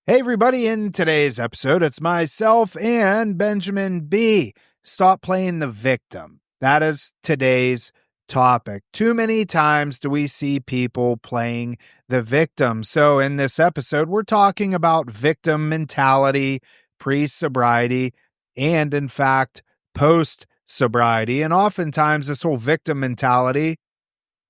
Hey, everybody, in today's episode, it's myself and Benjamin B. Stop playing the victim. That is today's topic. Too many times do we see people playing the victim. So in this episode, we're talking about victim mentality, pre-sobriety, and in fact, post-sobriety. And oftentimes this whole victim mentality,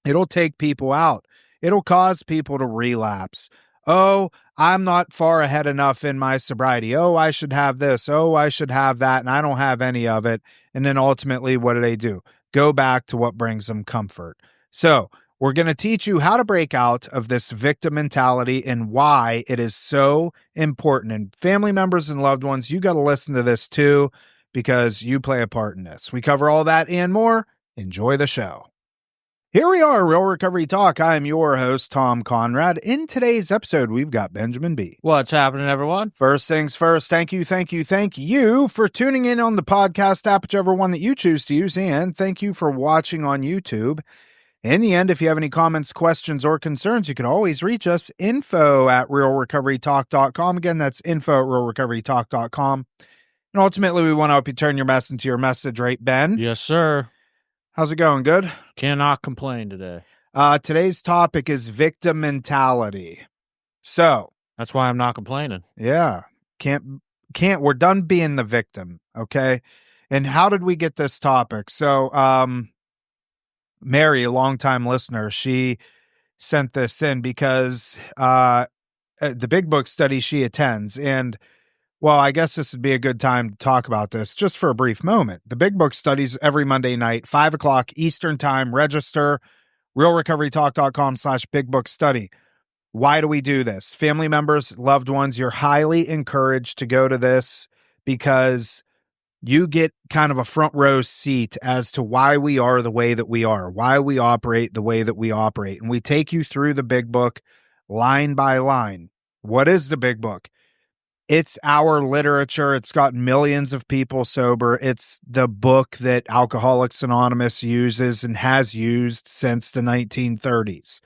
it'll take people out. It'll cause people to relapse. Oh, I'm not far ahead enough in my sobriety. Oh, I should have this. Oh, I should have that. And I don't have any of it. And then ultimately, what do? Go back to what brings them comfort. So we're going to teach you how to break out of this victim mentality and why it is so important. And family members and loved ones, you got to listen to this too, because you play a part in this. We cover all that and more. Enjoy the show. Here we are, Real Recovery Talk. I am your host, Tom Conrad. In today's episode, we've got Benjamin B. What's happening, everyone? First things first, thank you for tuning in on the podcast app, whichever one that you choose to use, and thank you for watching on YouTube. In the end, if you have any comments, questions, or concerns, you can always reach us, info@realrecoverytalk.com. Again, that's info@realrecoverytalk.com. And ultimately, we want to help you turn your mess into your message, right, Ben? Yes, sir. How's it going? Good? Cannot complain today. Today's topic is victim mentality. So that's why I'm not complaining. Yeah. We're done being the victim. Okay. And how did we get this topic? So, Mary, a longtime listener, she sent this in because, the big book study she attends, and well, I guess this would be a good time to talk about this just for a brief moment. The Big Book studies every Monday night, 5 o'clock Eastern time. Register, realrecoverytalk.com/bigbookstudy. Why do we do this? Family members, loved ones, you're highly encouraged to go to this because you get kind of a front row seat as to why we are the way that we are, why we operate the way that we operate. And we take you through the Big Book line by line. What is the Big Book? It's our literature. It's got millions of people sober. It's the book that Alcoholics Anonymous uses and has used since the 1930s.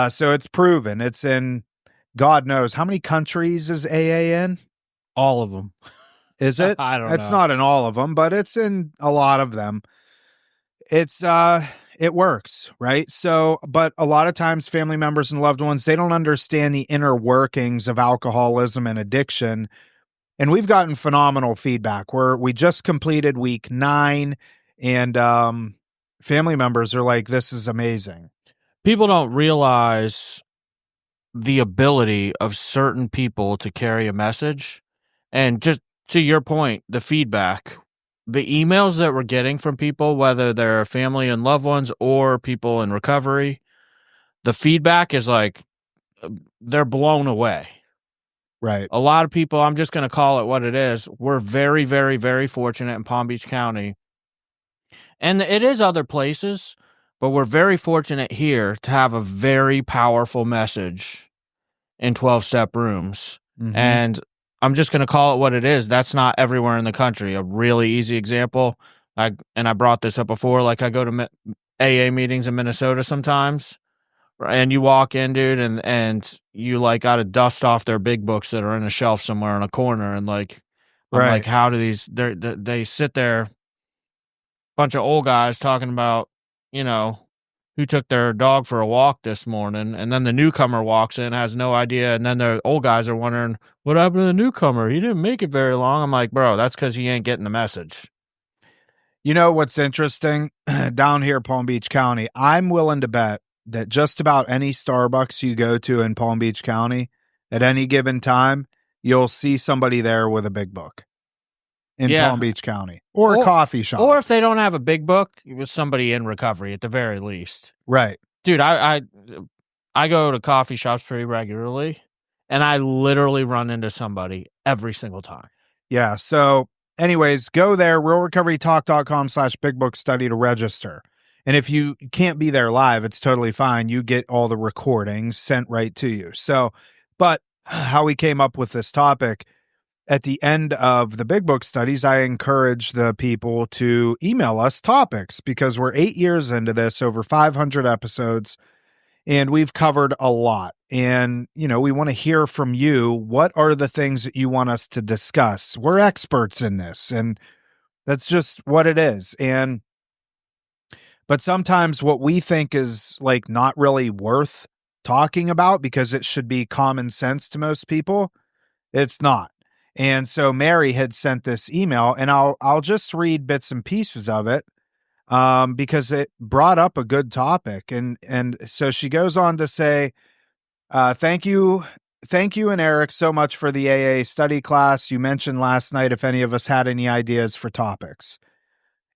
So it's proven. It's in God knows how many countries is AA in? All of them. Is it? I don't know. It's not in all of them, but it's in a lot of them. It works, right? So, but a lot of times family members and loved ones, they don't understand the inner workings of alcoholism and addiction. And we've gotten phenomenal feedback where we just completed week 9 and family members are like, this is amazing. People don't realize the ability of certain people to carry a message. And just to your point, the feedback, the emails that we're getting from people, whether they're family and loved ones or people in recovery, the feedback is like, they're blown away. Right. A lot of people, I'm just going to call it what it is. We're very, very, very fortunate in Palm Beach County. And it is other places, but we're very fortunate here to have a very powerful message in 12-step rooms. Mm-hmm. And I'm just going to call it what it is. That's not everywhere in the country. A really easy example, I brought this up before, like I go to AA meetings in Minnesota sometimes, and you walk in, dude, and you like got to dust off their big books that are in a shelf somewhere in a corner, and like, I'm right. like, how do these, they sit there, bunch of old guys talking about, who took their dog for a walk this morning, and then the newcomer walks in, has no idea, and then the old guys are wondering, what happened to the newcomer? He didn't make it very long. I'm like, bro, that's because he ain't getting the message. You know what's interesting? Down here, Palm Beach County, I'm willing to bet that just about any Starbucks you go to in Palm Beach County, at any given time, you'll see somebody there with a big book. In Palm Beach County, or a coffee shop. Or if they don't have a big book, with somebody in recovery at the very least. Right. Dude, I go to coffee shops pretty regularly, and I literally run into somebody every single time. Yeah. So anyways, go there, realrecoverytalk.com/bigbookstudy to register. And if you can't be there live, it's totally fine. You get all the recordings sent right to you. So, but how we came up with this topic, at the end of the Big Book studies, I encourage the people to email us topics because we're 8 years into this, over 500 episodes, and we've covered a lot. And, we want to hear from you. What are the things that you want us to discuss? We're experts in this, and that's just what it is. But sometimes what we think is like not really worth talking about because it should be common sense to most people, it's not. And so Mary had sent this email, and I'll just read bits and pieces of it because it brought up a good topic. And so she goes on to say, thank you and Eric so much for the AA study class. You mentioned last night if any of us had any ideas for topics.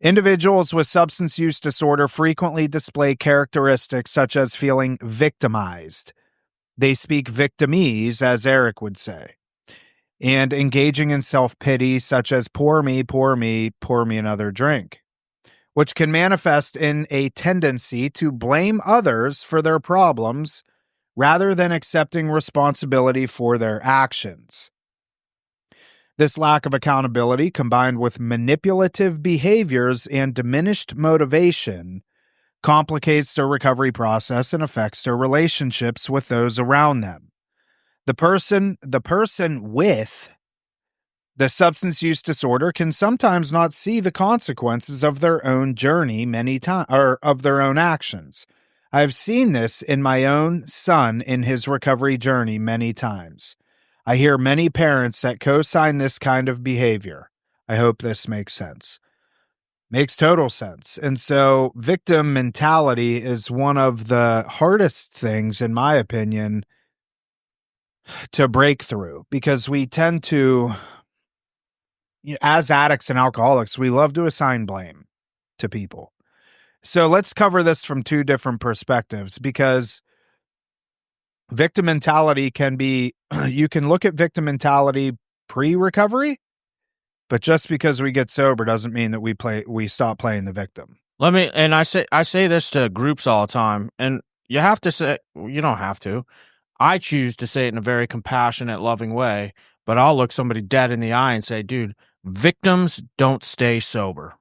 Individuals with substance use disorder frequently display characteristics such as feeling victimized. They speak victimese, as Eric would say, and engaging in self-pity such as pour me another drink, which can manifest in a tendency to blame others for their problems rather than accepting responsibility for their actions. This lack of accountability, combined with manipulative behaviors and diminished motivation, complicates their recovery process and affects their relationships with those around them. The person with the substance use disorder can sometimes not see the consequences of their own journey many times, or of their own actions. I've seen this in my own son in his recovery journey many times. I hear many parents that co-sign this kind of behavior. I hope this makes sense. Makes total sense. And so victim mentality is one of the hardest things, in my opinion, to break through, because we tend to, as addicts and alcoholics, we love to assign blame to people. So let's cover this from two different perspectives, because victim mentality can be, you can look at victim mentality pre-recovery, but just because we get sober doesn't mean that we stop playing the victim. I say this to groups all the time, and you have to say, you don't have to. I choose to say it in a very compassionate, loving way, but I'll look somebody dead in the eye and say, dude, victims don't stay sober.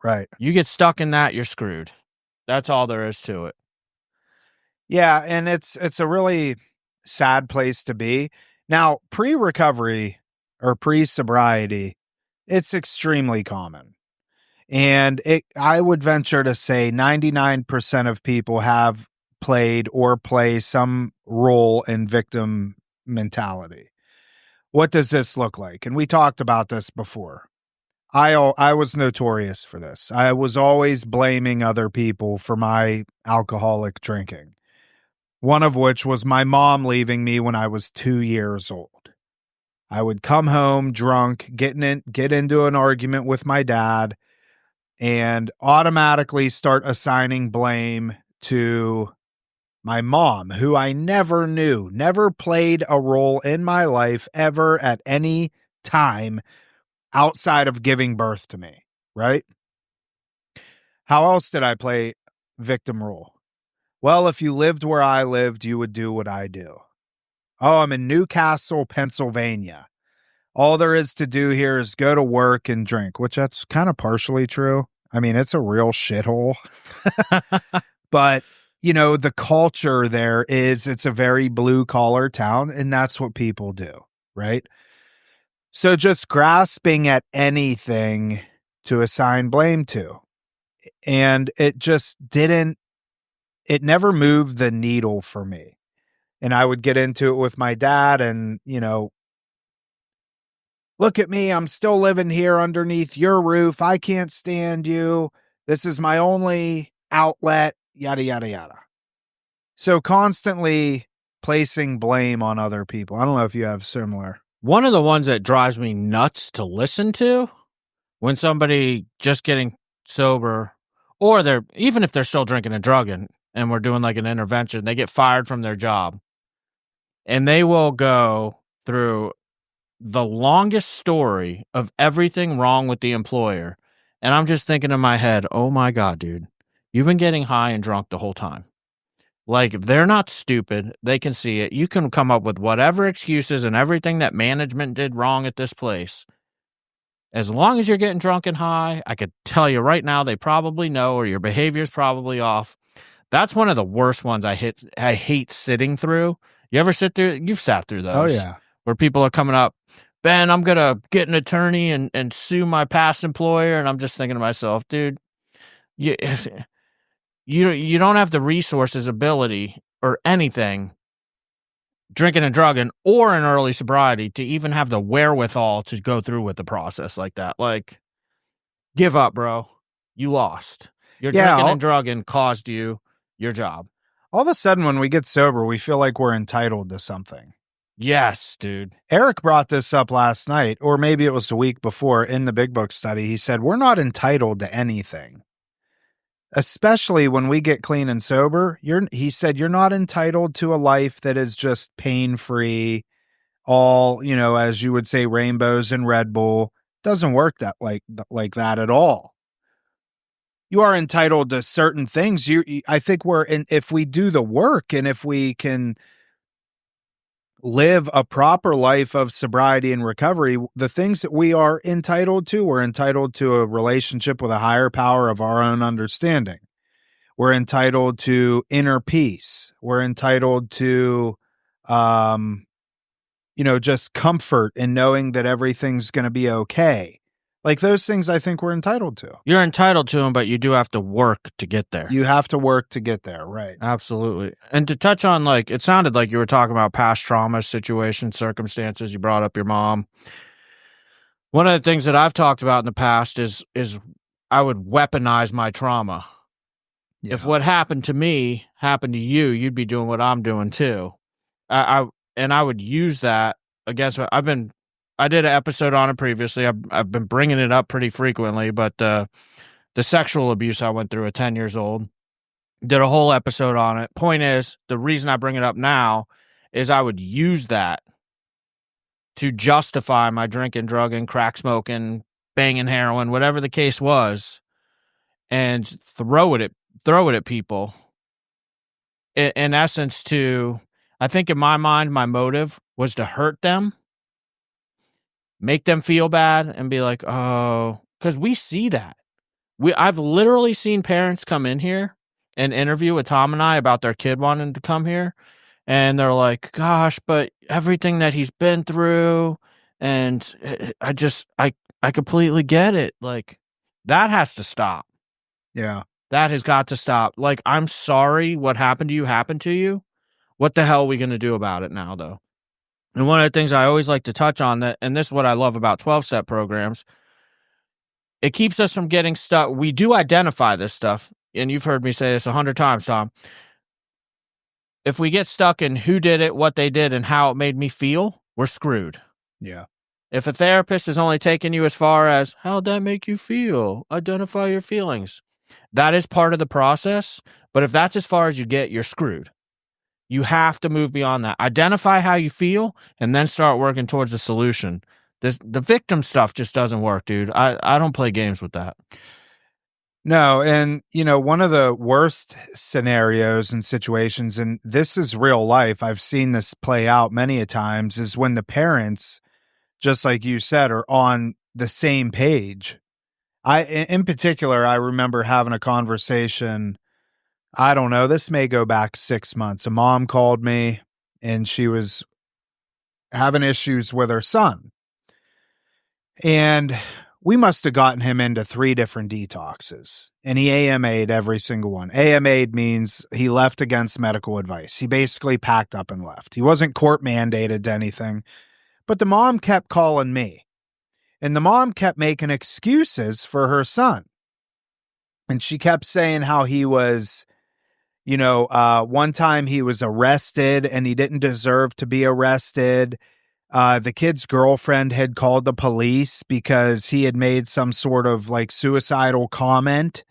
Right. You get stuck in that, you're screwed. That's all there is to it. Yeah, and it's a really sad place to be. Now, pre-recovery or pre-sobriety, it's extremely common. And I would venture to say 99% of people have played or play some role in victim mentality. What does this look like? And we talked about this before. I was notorious for this. I was always blaming other people for my alcoholic drinking. One of which was my mom leaving me when I was 2 years old. I would come home drunk, get into an argument with my dad, and automatically start assigning blame to my mom, who I never knew, never played a role in my life ever at any time outside of giving birth to me, right? How else did I play victim role? Well, if you lived where I lived, you would do what I do. Oh, I'm in Newcastle, Pennsylvania. All there is to do here is go to work and drink, which that's kind of partially true. I mean, it's a real shithole. But, the culture there is, it's a very blue collar town, and that's what people do, right? So just grasping at anything to assign blame to. And it just it never moved the needle for me. And I would get into it with my dad and, look at me, I'm still living here underneath your roof. I can't stand you. This is my only outlet, yada, yada, yada. So constantly placing blame on other people. I don't know if you have similar. One of the ones that drives me nuts to listen to, when somebody just getting sober, or even if they're still drinking and drugging, and we're doing like an intervention, they get fired from their job, and they will go through the longest story of everything wrong with the employer. And I'm just thinking in my head, oh my God, dude, you've been getting high and drunk the whole time. Like, they're not stupid. They can see it. You can come up with whatever excuses and everything that management did wrong at this place. As long as you're getting drunk and high, I could tell you right now, they probably know, or your behavior's probably off. That's one of the worst ones I hate sitting through. You ever sit through? You've sat through those. Oh, yeah. Where people are coming up, Ben, I'm going to get an attorney and sue my past employer. And I'm just thinking to myself, dude, you don't have the resources, ability, or anything, drinking and drugging, or an early sobriety to even have the wherewithal to go through with the process like that. Like, give up, bro. You lost. Your drinking and drugging caused you your job. All of a sudden, when we get sober, we feel like we're entitled to something. Yes, dude. Eric brought this up last night, or maybe it was the week before in the Big Book study. He said, we're not entitled to anything. Especially when we get clean and sober, he said, you're not entitled to a life that is just pain-free, all, as you would say, rainbows and Red Bull. Doesn't work that like that at all. You are entitled to certain things. I think if we do the work and if we can live a proper life of sobriety and recovery, the things that we are entitled to, we're entitled to a relationship with a higher power of our own understanding. We're entitled to inner peace. We're entitled to, just comfort in knowing that everything's going to be okay. Like those things I think we're entitled to. You're entitled to them, but you do have to work to get there. You have to work to get there, right? Absolutely. And to touch on, it sounded like you were talking about past trauma, situations, circumstances. You brought up your mom. One of the things that I've talked about in the past is I would weaponize my trauma. Yeah. If what happened to me happened to you, you'd be doing what I'm doing too. I would use that against. I did an episode on it previously. I've been bringing it up pretty frequently, but the sexual abuse I went through at 10 years old, did a whole episode on it. Point is, the reason I bring it up now is I would use that to justify my drinking, drugging, crack smoking, banging heroin, whatever the case was, and throw it at people. In essence, I think in my mind, my motive was to hurt them, make them feel bad, and be like, oh, because we see that. I've literally seen parents come in here and interview with Tom and I about their kid wanting to come here, and they're like, gosh, but everything that he's been through, and I completely get it. Like, that has to stop. Yeah. That has got to stop. Like, I'm sorry what happened to you happened to you. What the hell are we going to do about it now, though? And one of the things I always like to touch on, and this is what I love about 12-step programs, it keeps us from getting stuck. We do identify this stuff, and you've heard me say this 100 times, Tom. If we get stuck in who did it, what they did, and how it made me feel, we're screwed. Yeah. If a therapist is only taking you as far as, how'd that make you feel? Identify your feelings. That is part of the process, but if that's as far as you get, you're screwed. You have to move beyond that. Identify how you feel, and then start working towards a solution. The victim stuff just doesn't work, dude. I don't play games with that. No, and, one of the worst scenarios and situations, and this is real life, I've seen this play out many a times, is when the parents, just like you said, are on the same page. In particular, I remember having a conversation, I don't know, this may go back 6 months. A mom called me, and she was having issues with her son. And we must have gotten him into 3 different detoxes, and he AMA'd every single one. AMA'd means he left against medical advice. He basically packed up and left. He wasn't court mandated to anything, but the mom kept calling me. And the mom kept making excuses for her son. And she kept saying how he was, one time he was arrested and he didn't deserve to be arrested. The kid's girlfriend had called the police because he had made some sort of suicidal comment,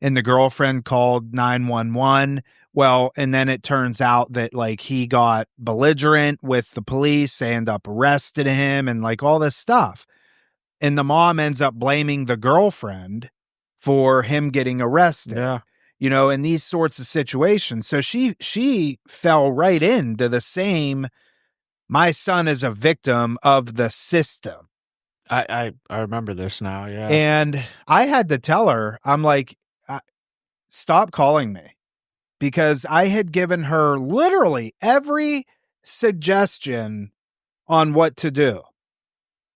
and the girlfriend called 911. Well, and then it turns out that he got belligerent with the police. They end up arresting him and all this stuff. And the mom ends up blaming the girlfriend for him getting arrested. Yeah. In these sorts of situations. So she fell right into the same, my son is a victim of the system. I remember this now, yeah. And I had to tell her, I'm like, stop calling me. because I had given her literally every suggestion on what to do.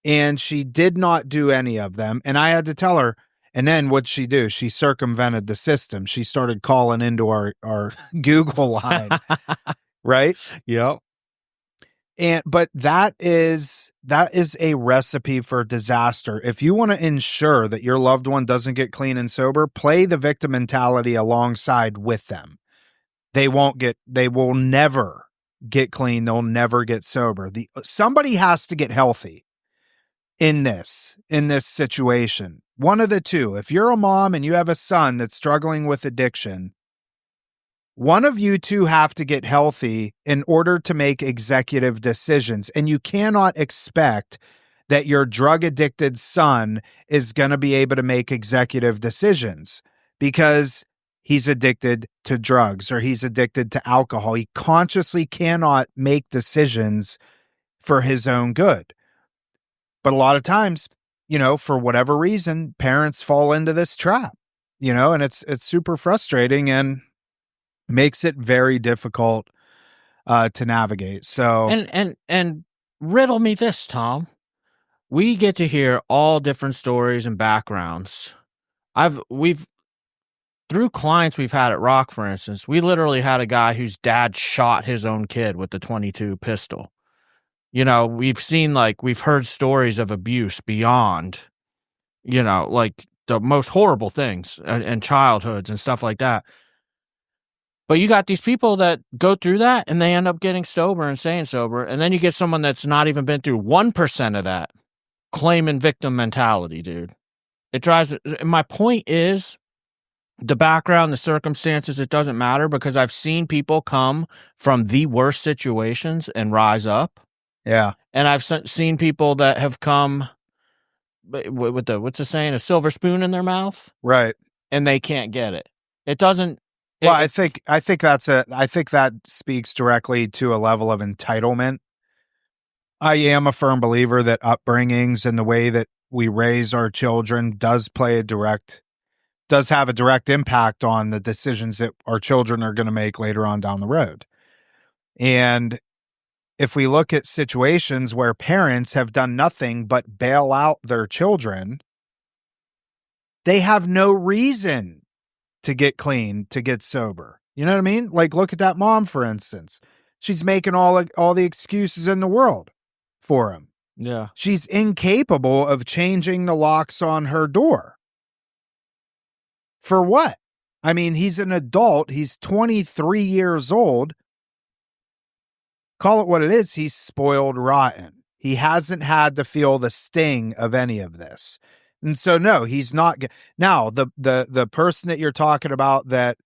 And she did not do any of them. And I had to tell her. And then what'd she do? She circumvented the system. She started calling into our Google line, right? Yep. But that is a recipe for disaster. If you want to ensure that your loved one doesn't get clean and sober, play the victim mentality alongside with them. They will never get clean. They'll never get sober. Somebody has to get healthy in this situation. One of the two. If you're a mom and you have a son that's struggling with addiction, one of you two have to get healthy in order to make executive decisions. And you cannot expect that your drug-addicted son is going to be able to make executive decisions because he's addicted to drugs or he's addicted to alcohol. He consciously cannot make decisions for his own good. But a lot of times, for whatever reason, parents fall into this trap, and it's super frustrating and makes it very difficult to navigate. So and riddle me this, Tom. We get to hear all different stories and backgrounds. Through clients we've had at Rock, for instance, we literally had a guy whose dad shot his own kid with the .22 pistol. We've heard stories of abuse beyond, like the most horrible things and childhoods and stuff like that. But you got these people that go through that and they end up getting sober and staying sober. And then you get someone that's not even been through 1% of that, claiming victim mentality, dude. My point is, the background, the circumstances, it doesn't matter, because I've seen people come from the worst situations and rise up. Yeah. And I've seen people that have come with what's the saying, a silver spoon in their mouth, right? And they can't get it. It doesn't. Well, I think that speaks directly to a level of entitlement. I am a firm believer that upbringings and the way that we raise our children does have a direct impact on the decisions that our children are going to make later on down the road. And if we look at situations where parents have done nothing but bail out their children, they have no reason to get clean, to get sober. You know what I mean? Like, look at that mom, for instance. She's making all the excuses in the world for him. Yeah. She's incapable of changing the locks on her door. For what? I mean, he's an adult. He's 23 years old. Call it what it is. He's spoiled rotten. He hasn't had to feel the sting of any of this. And so, no, he's not. Now, the person that you're talking about that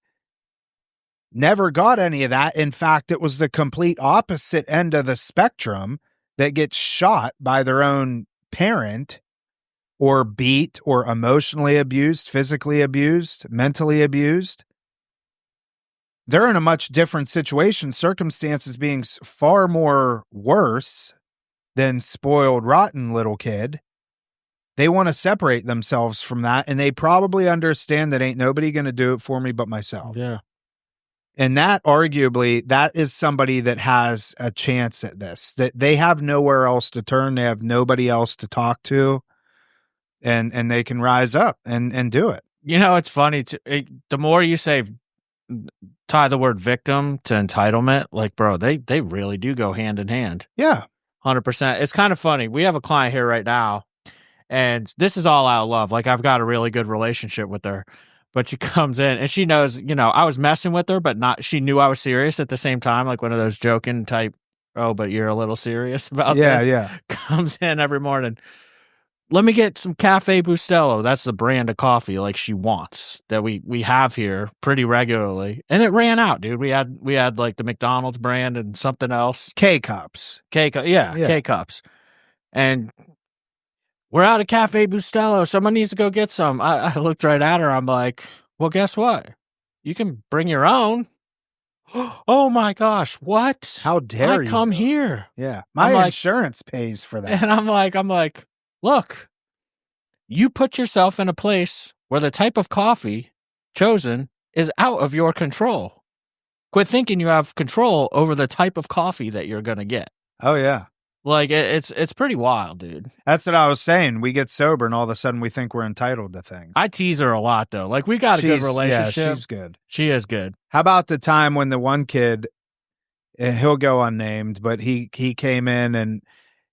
never got any of that. In fact, it was the complete opposite end of the spectrum that gets shot by their own parent, or beat, or emotionally abused, physically abused, mentally abused. They're in a much different situation, circumstances being far more worse than spoiled, rotten little kid. They want to separate themselves from that, and they probably understand that ain't nobody going to do it for me but myself. Yeah. And that arguably, that is somebody that has a chance at this, that they have nowhere else to turn. They have nobody else to talk to, and they can rise up and do it. It's funny. The more you tie the word victim to entitlement, like, bro, they really do go hand in hand. Yeah. 100%. It's kind of funny. We have a client here right now, and this is all out of love. Like, I've got a really good relationship with her, but she comes in and she knows, I was messing with her, but she knew I was serious at the same time. Like one of those joking type, oh, but you're a little serious about this. Yeah. Comes in every morning. Let me get some Cafe Bustelo. That's the brand of coffee like she wants that we have here pretty regularly. And it ran out, dude. We had like the McDonald's brand and something else. K-Cups. K-Cups. And we're out of Cafe Bustelo. Someone needs to go get some. I looked right at her. I'm like, well, guess what? You can bring your own. Oh my gosh, what? How dare you? I come here. Yeah. My insurance pays for that. And I'm like, look, you put yourself in a place where the type of coffee chosen is out of your control. quit thinking you have control over the type of coffee that you're going to get. Oh, yeah. Like, it's pretty wild, dude. That's what I was saying. We get sober and all of a sudden we think we're entitled to things. I tease her a lot, though. Like, we got a good relationship. Yeah, she's good. She is good. How about the time when the one kid, he'll go unnamed, but he came in and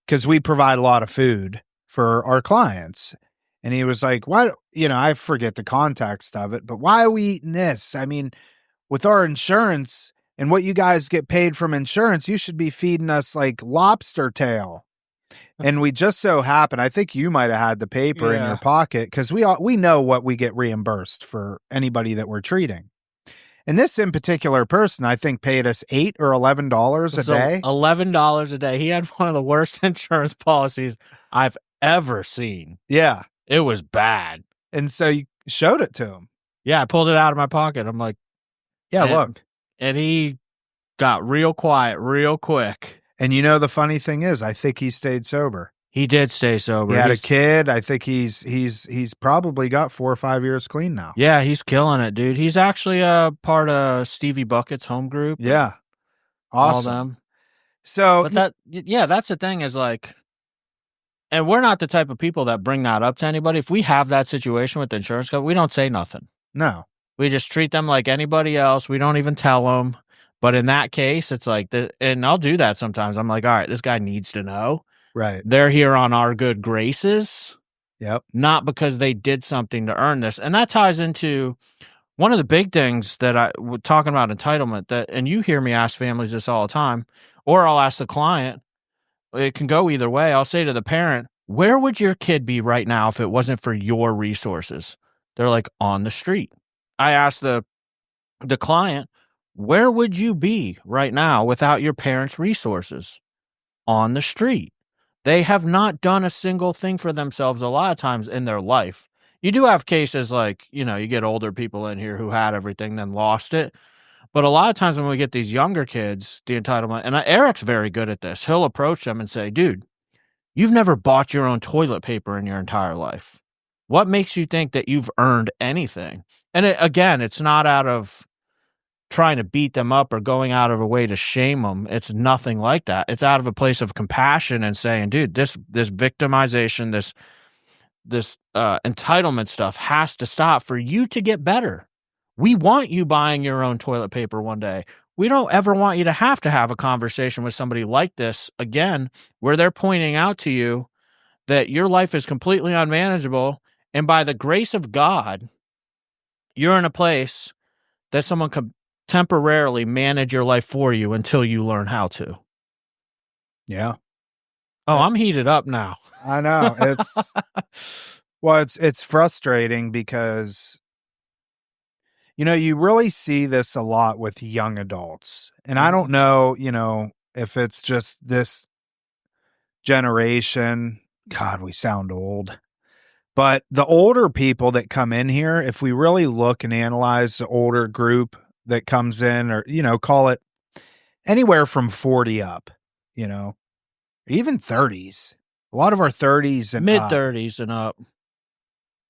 because we provide a lot of food for our clients. And he was like, why, I forget the context of it, but why are we eating this? I mean, with our insurance and what you guys get paid from insurance, you should be feeding us like lobster tail. And we just so happen, I think you might have had the paper in your pocket because we know what we get reimbursed for anybody that we're treating. And this in particular person, I think, paid us $8 or $11 a day. $11 a day. He had one of the worst insurance policies I've ever seen. Yeah. It was bad. And so you showed it to him. Yeah, I pulled it out of my pocket. I'm like, yeah, look. And he got real quiet real quick. And the funny thing is, I think he stayed sober. He did stay sober. He had a kid. I think he's probably got 4 or 5 years clean now. Yeah, he's killing it, dude. He's actually a part of Stevie Bucket's home group. Yeah. Awesome. All them. So, but that's the thing is like, and we're not the type of people that bring that up to anybody. If we have that situation with the insurance company, we don't say nothing. No. We just treat them like anybody else. We don't even tell them. But in that case, it's like, and I'll do that sometimes. I'm like, all right, this guy needs to know. Right. They're here on our good graces. Yep. Not because they did something to earn this. And that ties into one of the big things that we're talking about entitlement and you hear me ask families this all the time, or I'll ask the client, it can go either way. I'll say to the parent, where would your kid be right now if it wasn't for your resources? They're like, on the street. I ask the client, where would you be right now without your parents' resources? On the street. They have not done a single thing for themselves a lot of times in their life. You do have cases like, you get older people in here who had everything, then lost it. But a lot of times when we get these younger kids, the entitlement, and Eric's very good at this, he'll approach them and say, dude, you've never bought your own toilet paper in your entire life. What makes you think that you've earned anything? And it's not out of trying to beat them up or going out of a way to shame them. It's nothing like that. It's out of a place of compassion and saying, dude, this victimization, this entitlement stuff has to stop for you to get better. We want you buying your own toilet paper one day. We don't ever want you to have a conversation with somebody like this again, where they're pointing out to you that your life is completely unmanageable. And by the grace of God, you're in a place that someone could temporarily manage your life for you until you learn how to. Yeah. Oh, I'm heated up now. I know. It's frustrating because, you really see this a lot with young adults. And I don't know, if it's just this generation. God, we sound old. But the older people that come in here, if we really look and analyze the older group that comes in, or, call it anywhere from 40 up, even 30s, a lot of our 30s and mid 30s and up,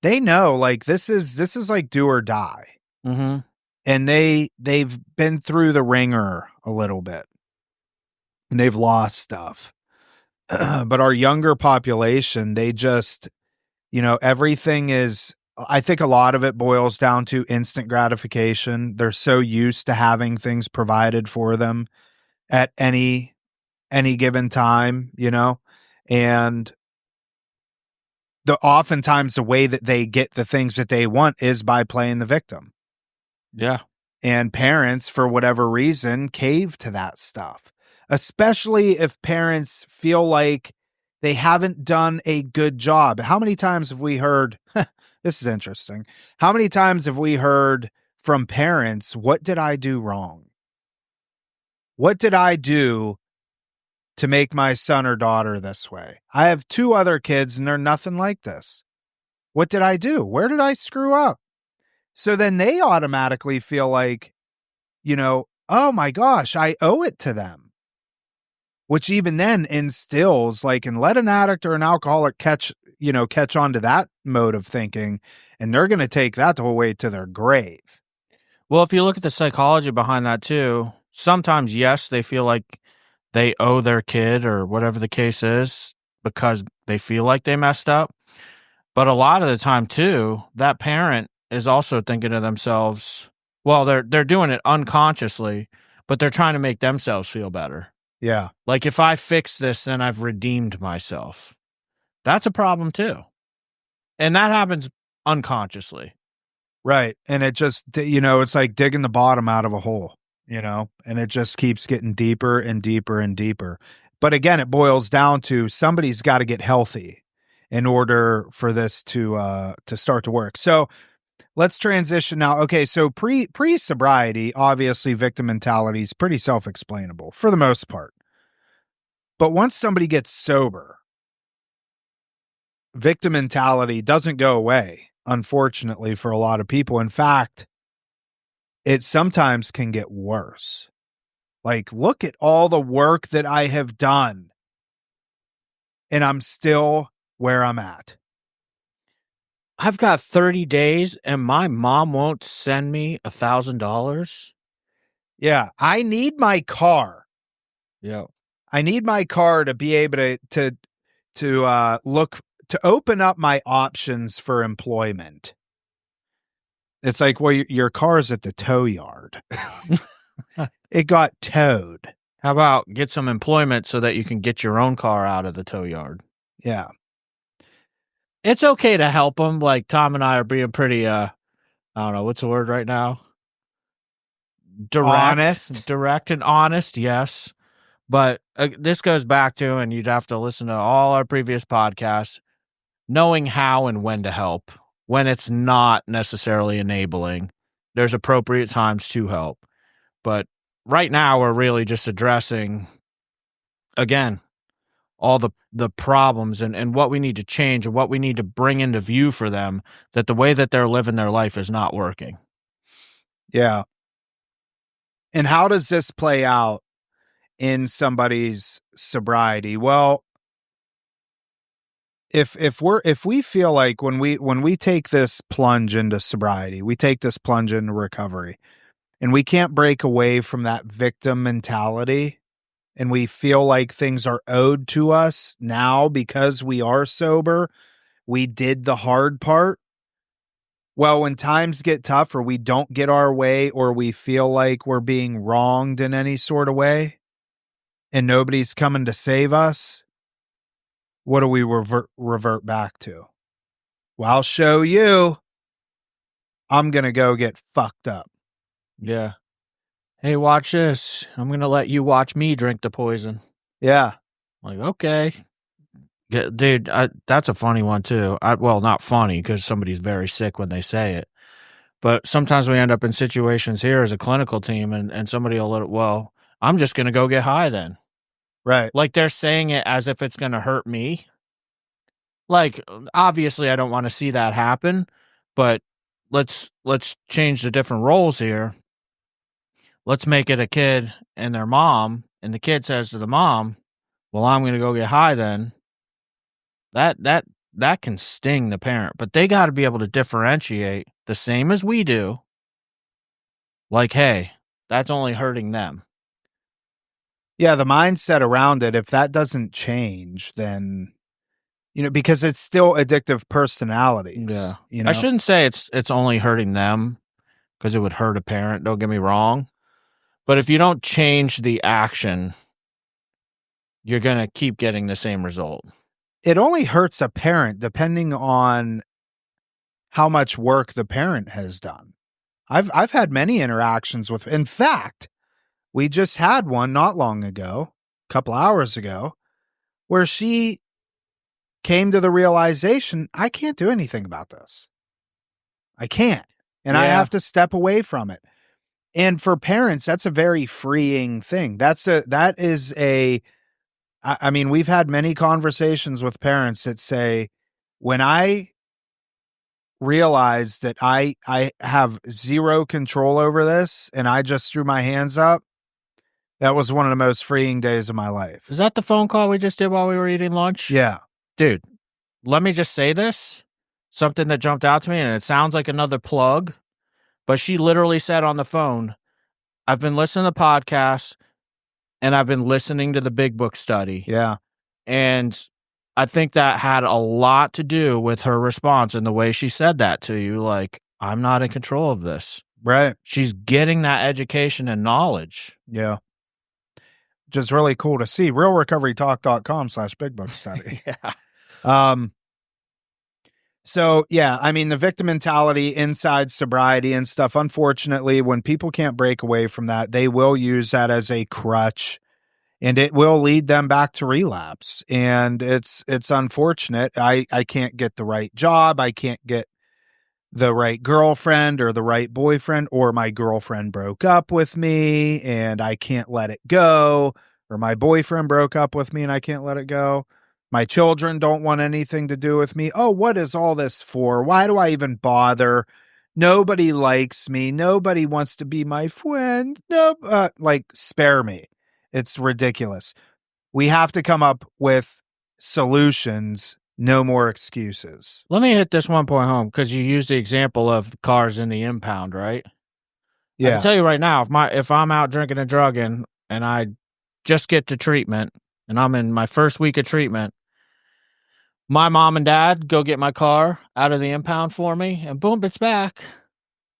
they know like this is like do or die. Mm-hmm. And they've been through the ringer a little bit and they've lost stuff. But our younger population, they just, everything is, I think a lot of it boils down to instant gratification. They're so used to having things provided for them at any given time, and oftentimes the way that they get the things that they want is by playing the victim. Yeah. And parents, for whatever reason, cave to that stuff, especially if parents feel like they haven't done a good job. How many times have we heard, this is interesting. How many times have we heard from parents, what did I do wrong? What did I do to make my son or daughter this way? I have 2 other kids and they're nothing like this. What did I do? Where did I screw up? So then they automatically feel like, oh my gosh, I owe it to them. Which even then instills and let an addict or an alcoholic catch on to that mode of thinking, and they're going to take that the whole way to their grave. Well, if you look at the psychology behind that too, sometimes, yes, they feel like they owe their kid or whatever the case is because they feel like they messed up. But a lot of the time too, that parent is also thinking to themselves, well, they're doing it unconsciously, but they're trying to make themselves feel better. Yeah. Like, if I fix this, then I've redeemed myself. That's a problem too. And that happens unconsciously. Right. And it just, it's like digging the bottom out of a hole, and it just keeps getting deeper and deeper and deeper. But again, it boils down to somebody's got to get healthy in order for this to start to work. So let's transition now. Okay. So pre sobriety, obviously victim mentality is pretty self-explainable for the most part. But once somebody gets sober, victim mentality doesn't go away, unfortunately, for a lot of people. In fact, it sometimes can get worse. Like, look at all the work that I have done, and I'm still where I'm at. I've got 30 days and my mom won't send me $1,000. Yeah, I need my car. Yeah. I need my car to be able to look to open up my options for employment. It's like, well, your car's at the tow yard. It got towed. How about get some employment so that you can get your own car out of the tow yard? Yeah. It's okay to help them. Like, Tom and I are being pretty, I don't know, what's the word right now? Direct and honest, yes. But this goes back to, and you'd have to listen to all our previous podcasts, knowing how and when to help, when it's not necessarily enabling. There's appropriate times to help. But right now, we're really just addressing, again, all the problems and what we need to change and what we need to bring into view for them, that the way that they're living their life is not working. Yeah. And how does this play out in somebody's sobriety? Well, if we feel like when we take this plunge into sobriety, we take this plunge into recovery, and we can't break away from that victim mentality, and we feel like things are owed to us now because we are sober, we did the hard part. Well, when times get tough or we don't get our way or we feel like we're being wronged in any sort of way and nobody's coming to save us, what do we revert back to? Well, I'll show you. I'm going to go get fucked up. Yeah. Hey, watch this. I'm going to let you watch me drink the poison. Yeah. Like, okay. Dude, that's a funny one too. Well, not funny because somebody's very sick when they say it. But sometimes we end up in situations here as a clinical team and somebody will well, I'm just going to go get high then. Right. Like, they're saying it as if it's going to hurt me. Like, obviously I don't want to see that happen, but let's change the different roles here. Let's make it a kid and their mom, and the kid says to the mom, well, I'm going to go get high then. That can sting the parent, but they got to be able to differentiate the same as we do. Like, hey, that's only hurting them. Yeah, the mindset around it, if that doesn't change, then, because it's still addictive personalities. Yeah. I shouldn't say it's only hurting them because it would hurt a parent. Don't get me wrong. But if you don't change the action, you're going to keep getting the same result. It only hurts a parent depending on how much work the parent has done. I've had many interactions with, in fact, we just had one not long ago, a couple hours ago, where she came to the realization, I can't do anything about this. I can't. And I have to step away from it. And for parents, that's a very freeing thing. I mean, we've had many conversations with parents that say, when I realize that I have zero control over this and I just threw my hands up, that was one of the most freeing days of my life. Is that the phone call we just did while we were eating lunch? Yeah. Dude, let me just say this. Something that jumped out to me, and it sounds like another plug, But she literally said on the phone, I've been listening to podcasts and I've been listening to the Big Book study. Yeah. And I think that had a lot to do with her response and the way she said that to you. Like, I'm not in control of this. Right. She's getting that education and knowledge. Yeah. Just really cool to see. realrecoverytalk.com/big book study. Yeah. So yeah, I mean, the victim mentality inside sobriety and stuff, unfortunately, when people can't break away from that, they will use that as a crutch and it will lead them back to relapse. And it's unfortunate. I can't get the right job. I can't get the right girlfriend or the right boyfriend, or my girlfriend broke up with me and I can't let it go, or my boyfriend broke up with me and I can't let it go. My children don't want anything to do with me. Oh, what is all this for? Why do I even bother? Nobody likes me. Nobody wants to be my friend. No, like, spare me. It's ridiculous. We have to come up with solutions. No more excuses. Let me hit this one point home because you used the example of the cars in the impound, right? Yeah. I can tell you right now, if I'm out drinking and drugging and I just get to treatment and I'm in my first week of treatment, my mom and dad go get my car out of the impound for me and boom, it's back.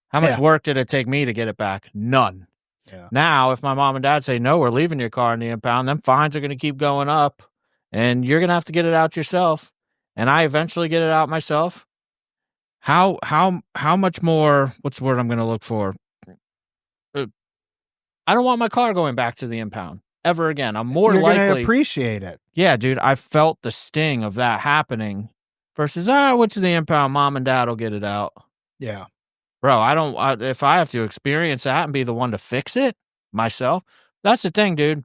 How much work did it take me to get it back? None. Yeah. Now, if my mom and dad say, no, we're leaving your car in the impound, then fines are going to keep going up and you're going to have to get it out yourself. And I eventually get it out myself. How much more, what's the word I'm going to look for? I don't want my car going back to the impound ever again. I'm more You're likely. You're going to appreciate it. Yeah, dude, I felt the sting of that happening versus, I went to the impound, mom and dad will get it out. Yeah. Bro, if I have to experience that and be the one to fix it myself, that's the thing, dude.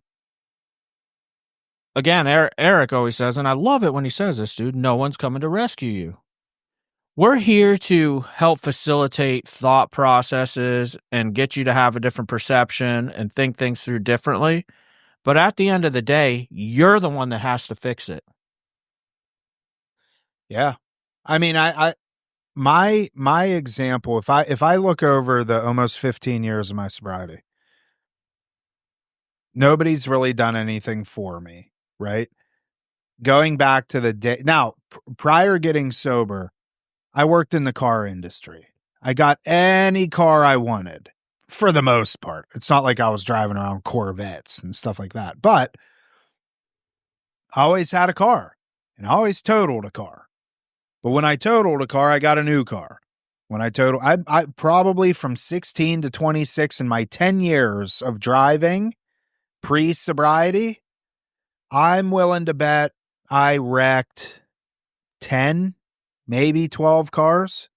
Again, Eric always says, and I love it when he says this, dude, no one's coming to rescue you. We're here to help facilitate thought processes and get you to have a different perception and think things through differently. But at the end of the day, you're the one that has to fix it. Yeah. I mean, my example, if I look over the almost 15 years of my sobriety, nobody's really done anything for me, right? Going back to the day now, prior getting sober, I worked in the car industry. I got any car I wanted for the most part. It's not like I was driving around Corvettes and stuff like that, but I always had a car and I always totaled a car. But when I totaled a car, I got a new car. When I totaled, I probably from 16 to 26 in my 10 years of driving pre-sobriety, I'm willing to bet I wrecked 10, maybe 12 cars.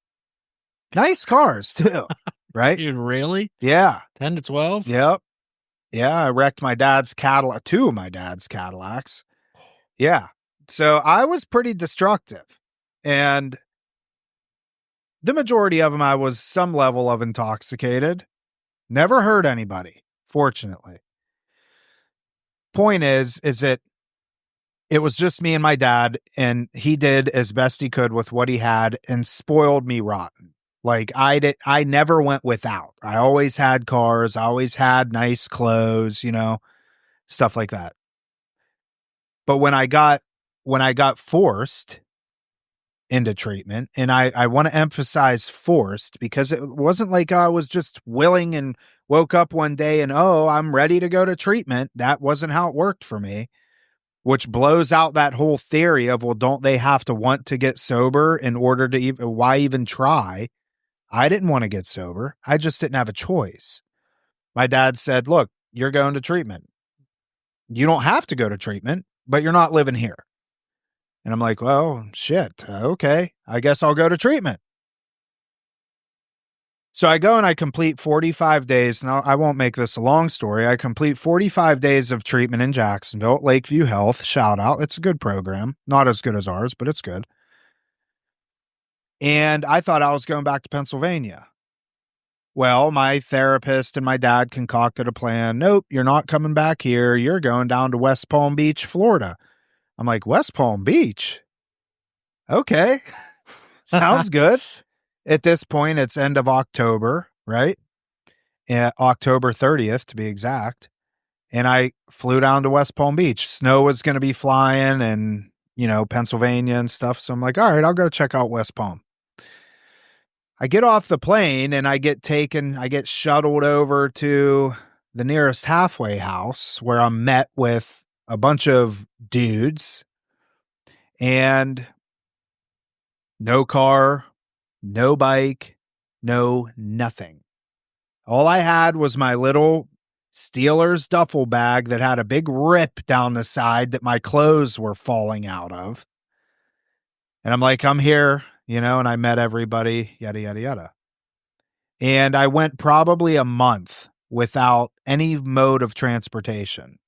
Nice cars too, right? Dude, really? Yeah. 10 to 12? Yep. Yeah, I wrecked my dad's Cadillac, two of my dad's Cadillacs. Yeah. So I was pretty destructive. And the majority of them, I was some level of intoxicated. Never hurt anybody, fortunately. Point is that it was just me and my dad, and he did as best he could with what he had and spoiled me rotten. Like I never went without. I always had cars. I always had nice clothes, stuff like that. But when I got forced into treatment, and I want to emphasize forced because it wasn't like I was just willing and woke up one day and, oh, I'm ready to go to treatment. That wasn't how it worked for me, which blows out that whole theory of, well, don't they have to want to get sober in order to why even try? I didn't want to get sober. I just didn't have a choice. My dad said, look, you're going to treatment. You don't have to go to treatment, but you're not living here. And I'm like, well, shit. Okay. I guess I'll go to treatment. So I go and I complete 45 days. Now, I won't make this a long story. I complete 45 days of treatment in Jacksonville at Lakeview Health. Shout out. It's a good program. Not as good as ours, but it's good. And I thought I was going back to Pennsylvania. Well, my therapist and my dad concocted a plan. Nope, you're not coming back here. You're going down to West Palm Beach, Florida. I'm like, West Palm Beach? Okay. Sounds good. At this point, it's end of October, right? October 30th, to be exact. And I flew down to West Palm Beach. Snow was going to be flying and, Pennsylvania and stuff. So I'm like, all right, I'll go check out West Palm. I get off the plane and I get shuttled over to the nearest halfway house where I'm met with a bunch of dudes and no car, no bike, no nothing. All I had was my little Steelers duffel bag that had a big rip down the side that my clothes were falling out of. And I'm like, I'm here, and I met everybody, yada, yada, yada. And I went probably a month without any mode of transportation.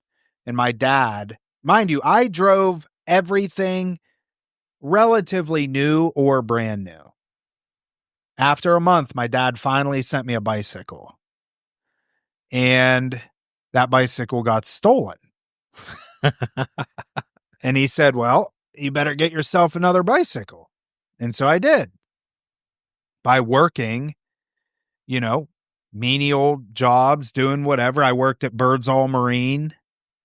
And my dad, mind you, I drove everything relatively new or brand new. After a month, my dad finally sent me a bicycle. And that bicycle got stolen. And he said, well, you better get yourself another bicycle. And so I did. By working, menial jobs, doing whatever. I worked at Birdsall Marine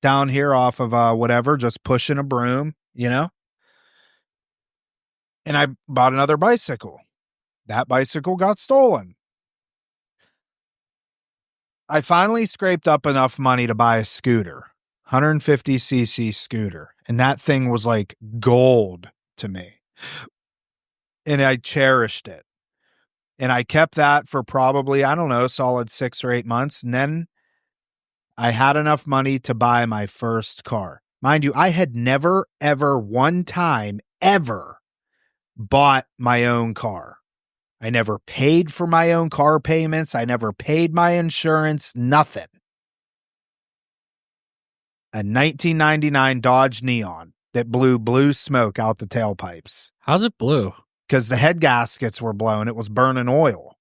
down here off of whatever, just pushing a broom, And I bought another bicycle. That bicycle got stolen. I finally scraped up enough money to buy a scooter, 150cc scooter. And that thing was like gold to me. And I cherished it. And I kept that for probably, I don't know, solid 6 or 8 months. And then I had enough money to buy my first car. Mind you, I had never, ever, one time, ever bought my own car. I never paid for my own car payments. I never paid my insurance, nothing. A 1999 Dodge Neon that blew blue smoke out the tailpipes. How's it blue? Because the head gaskets were blown. It was burning oil.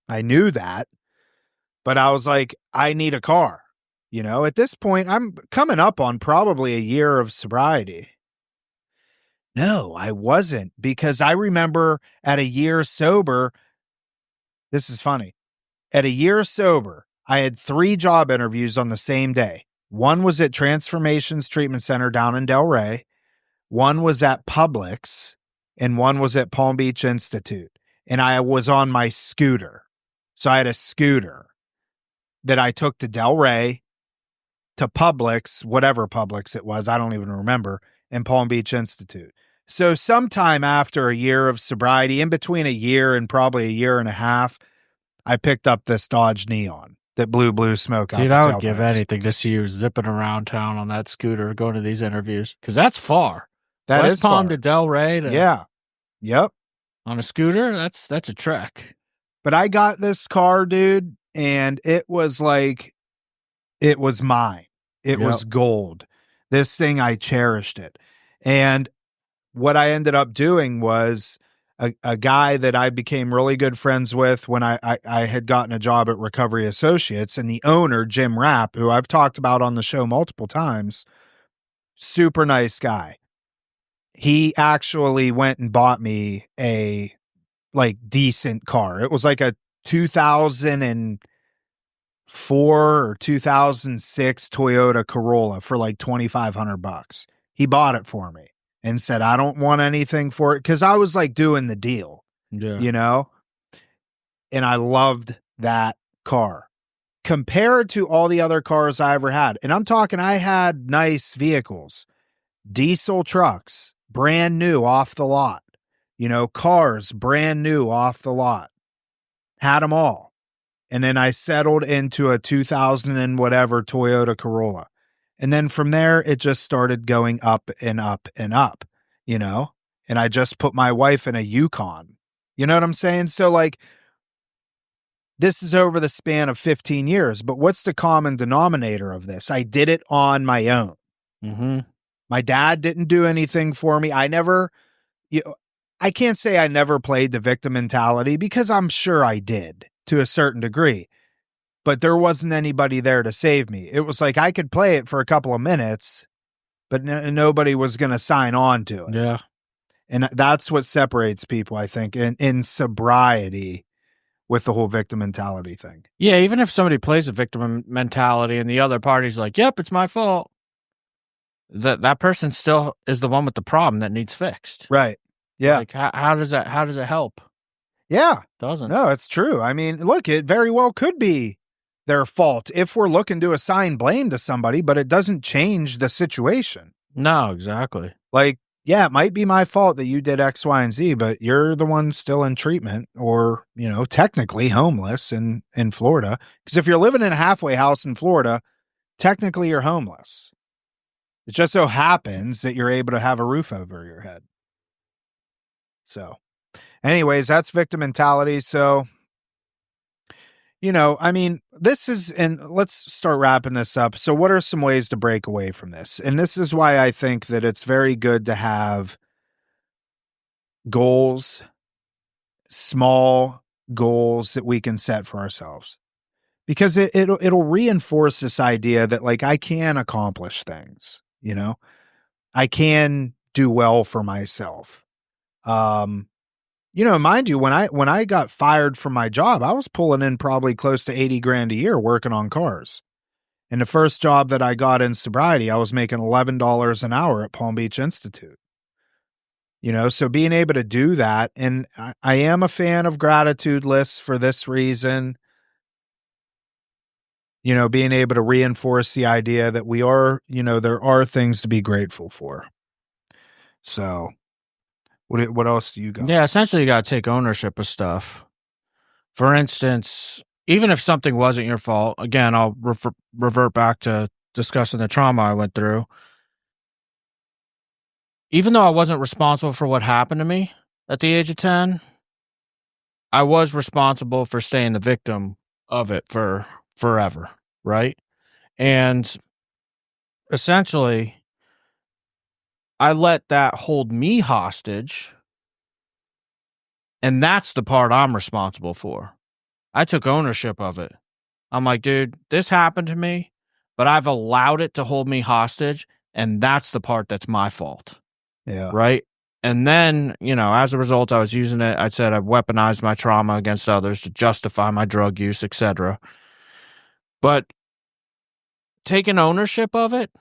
I knew that, but I was like, I need a car. At this point, I'm coming up on probably a year of sobriety. No, I wasn't, because I remember at a year sober, this is funny. At a year sober, I had 3 job interviews on the same day. One was at Transformations Treatment Center down in Delray. One was at Publix, and one was at Palm Beach Institute. And I was on my scooter. So I had a scooter that I took to Delray, to Publix, whatever Publix it was, I don't even remember, and Palm Beach Institute. So sometime after a year of sobriety, in between a year and probably a year and a half, I picked up this Dodge Neon that blew blue smoke out the tailpipes. Dude, I would give anything to see you zipping around town on that scooter going to these interviews, because that's far. That West is Palm far. to Delray to Yeah. Yep. on a scooter, that's a trek. But I got this car, dude, and it was like, it was mine. It was gold. This thing, I cherished it. And what I ended up doing was a guy that I became really good friends with when I had gotten a job at Recovery Associates, and the owner, Jim Rapp, who I've talked about on the show multiple times, super nice guy. He actually went and bought me a decent car. It was like a 2004 or 2006 Toyota Corolla for like $2,500. He bought it for me and said, I don't want anything for it, because I was like doing the deal, And I loved that car compared to all the other cars I ever had. And I'm talking, I had nice vehicles, diesel trucks, brand new off the lot, cars, brand new off the lot, had them all. And then I settled into a 2000 and whatever Toyota Corolla. And then from there, it just started going up and up and up, and I just put my wife in a Yukon. You know what I'm saying? So this is over the span of 15 years, but what's the common denominator of this? I did it on my own. Mm-hmm. My dad didn't do anything for me. I can't say I never played the victim mentality, because I'm sure I did to a certain degree, but there wasn't anybody there to save me. It was like I could play it for a couple of minutes, but nobody was going to sign on to it. Yeah. And that's what separates people, I think, in sobriety with the whole victim mentality thing. Yeah, even if somebody plays a victim mentality and the other party's like, yep, it's my fault, that person still is the one with the problem that needs fixed. Right. Yeah. Like, how does it help? Yeah. Doesn't. No, it's true. I mean, look, it very well could be their fault if we're looking to assign blame to somebody, but it doesn't change the situation. No, exactly. Like, yeah, it might be my fault that you did X, Y, and Z, but you're the one still in treatment or, technically homeless in Florida. Because if you're living in a halfway house in Florida, technically you're homeless. It just so happens that you're able to have a roof over your head. So, anyways, that's victim mentality. So, this is, and let's start wrapping this up. So what are some ways to break away from this? And this is why I think that it's very good to have goals, small goals that we can set for ourselves, because it'll reinforce this idea that like, I can accomplish things, I can do well for myself. Mind you, when I got fired from my job, I was pulling in probably close to 80 grand a year working on cars. And the first job that I got in sobriety, I was making $11 an hour at Palm Beach Institute. So being able to do that, and I am a fan of gratitude lists for this reason. Being able to reinforce the idea that we are, there are things to be grateful for. So what else do you got? Yeah, essentially you got to take ownership of stuff. For instance, even if something wasn't your fault, again, I'll revert back to discussing the trauma I went through. Even though I wasn't responsible for what happened to me at the age of 10, I was responsible for staying the victim of it for forever, right? And essentially, I let that hold me hostage, and that's the part I'm responsible for. I took ownership of it. I'm like, dude, this happened to me, but I've allowed it to hold me hostage, and that's the part that's my fault. Yeah. Right? And then, as a result, I was using it. I said I weaponized my trauma against others to justify my drug use, etc. But taking ownership of it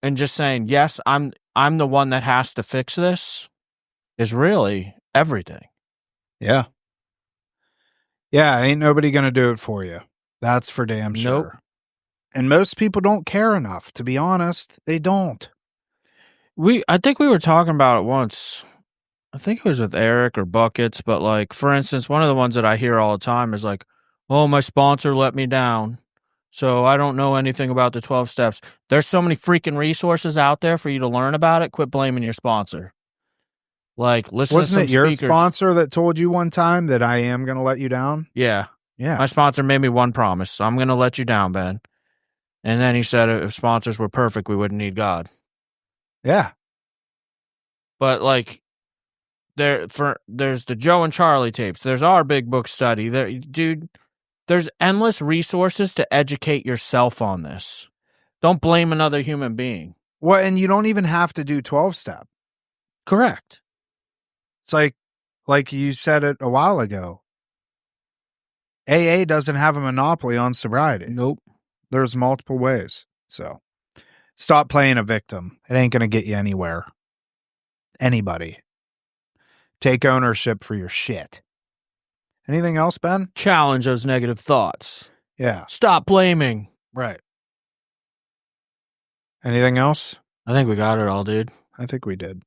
and just saying, yes, I'm the one that has to fix this is really everything. Yeah. Yeah, ain't nobody going to do it for you. That's for damn sure. Nope. And most people don't care enough, to be honest. They don't. I think we were talking about it once. I think it was with Eric or Buckets, but like, for instance, one of the ones that I hear all the time is like, oh, my sponsor let me down, so I don't know anything about the 12 steps. There's so many freaking resources out there for you to learn about it. Quit blaming your sponsor. Like, listen to some Wasn't it your speakers. sponsor that told you one time that I am going to let you down? Yeah. Yeah. My sponsor made me one promise. I'm going to let you down, Ben. And then he said if sponsors were perfect, we wouldn't need God. Yeah. But like, there's the Joe and Charlie tapes. There's our big book study. Dude, there's endless resources to educate yourself on this. Don't blame another human being. Well, and you don't even have to do 12-step. Correct. It's like you said it a while ago. AA doesn't have a monopoly on sobriety. Nope. There's multiple ways. So stop playing a victim. It ain't going to get you anywhere. Anybody. Take ownership for your shit. Anything else, Ben? Challenge those negative thoughts. Yeah. Stop blaming. Right. Anything else? I think we got it all, dude. I think we did.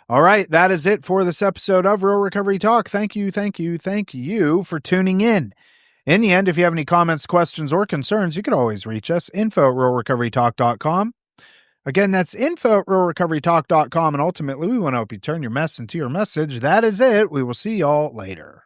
All right. That is it for this episode of Real Recovery Talk. Thank you for tuning in. In the end, if you have any comments, questions, or concerns, you can always reach us, info@realrecoverytalk.com. Again, that's info@realrecoverytalk.com. And ultimately, we want to help you turn your mess into your message. That is it. We will see y'all later.